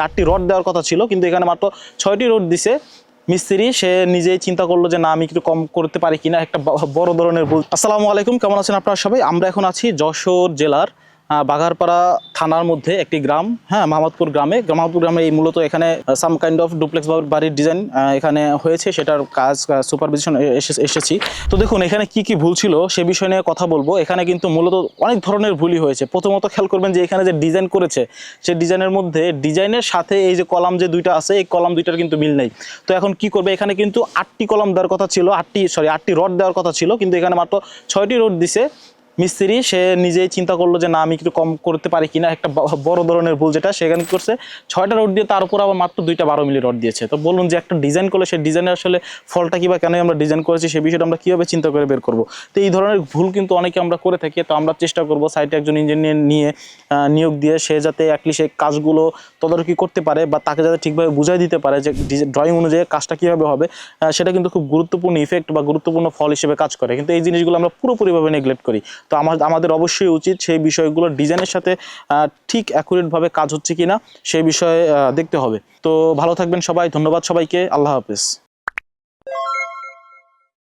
8টি রড দেওয়ার কথা ছিল, কিন্তু এখানে মাত্র 6টি রড দিছে মিস্ত্রি। সে নিজেই চিন্তা করলো যে না, আমি একটু কম করতে পারি কিনা, একটা বড় ধরনের ভুল। আসসালামু আলাইকুম, কেমন আছেন আপনারা সবাই? আমরা এখন আছি যশোর জেলার বাঘারপাড়া থানার মধ্যে একটি গ্রাম, হ্যাঁ, মাহমুদপুর গ্রামে এই মূলত এখানে সাম কাইন্ড অফ ডুপ্লেক্স বাড়ির ডিজাইন এখানে হয়েছে, সেটার কাজ সুপারভিশন এসেছি। তো দেখুন এখানে কি কি ভুল ছিল সে বিষয় নিয়ে কথা বলবো। এখানে কিন্তু মূলত অনেক ধরনের ভুলই হয়েছে। প্রথমত খেয়াল করবেন যে এখানে যে ডিজাইন করেছে, সেই ডিজাইনের মধ্যে ডিজাইনের সাথে এই যে কলাম যে দুইটা আছে, এই কলাম দুইটার কিন্তু মিল নেই। তো এখন কি করবে, এখানে কিন্তু 8টি কলাম দেওয়ার কথা ছিল, 8টি রড দেওয়ার কথা ছিল, কিন্তু এখানে মাত্র 6টি রড দিছে মিস্ত্রি। সে নিজেই চিন্তা করলো যে না, আমি একটু কম করতে পারি কিনা, একটা বড় ধরনের ভুল যেটা সেখানে করছে। 6টা রড দিয়ে তার উপর আবার মাত্র 2টা 12 মিলি রড দিয়েছে। তো বলুন যে একটা ডিজাইন করলে সেই ডিজাইনের আসলে ফলটা কি বা কেন আমরা ডিজাইন করেছি, সেই বিষয়টা আমরা কীভাবে চিন্তা করে বের করব। তো এই ধরনের ভুল কিন্তু অনেকে আমরা করে থাকি। তো আমরা চেষ্টা করব সাইটে একজন ইঞ্জিনিয়ার নিয়ে নিয়োগ দিয়ে সে যাতে অ্যাটলিস্ট সেই কাজগুলো তদারকি করতে পারে, বা তাকে যাতে ঠিকভাবে বুঝাই দিতে পারে যে ড্রয়িং অনুযায়ী কাজটা কীভাবে হবে। সেটা কিন্তু খুব গুরুত্বপূর্ণ ইফেক্ট বা গুরুত্বপূর্ণ ফল হিসেবে কাজ করে। কিন্তু এই জিনিসগুলো আমরা পুরোপুরিভাবে নেগলেক্ট করি। তো আমাদের অবশ্যই উচিত সেই বিষয়গুলো ডিজাইনের সাথে ঠিক অ্যাকুরেটভাবে কাজ হচ্ছে কিনা সেই বিষয়ে দেখতে হবে। তো ভালো থাকবেন সবাই, ধন্যবাদ সবাইকে, আল্লাহ হাফেজ।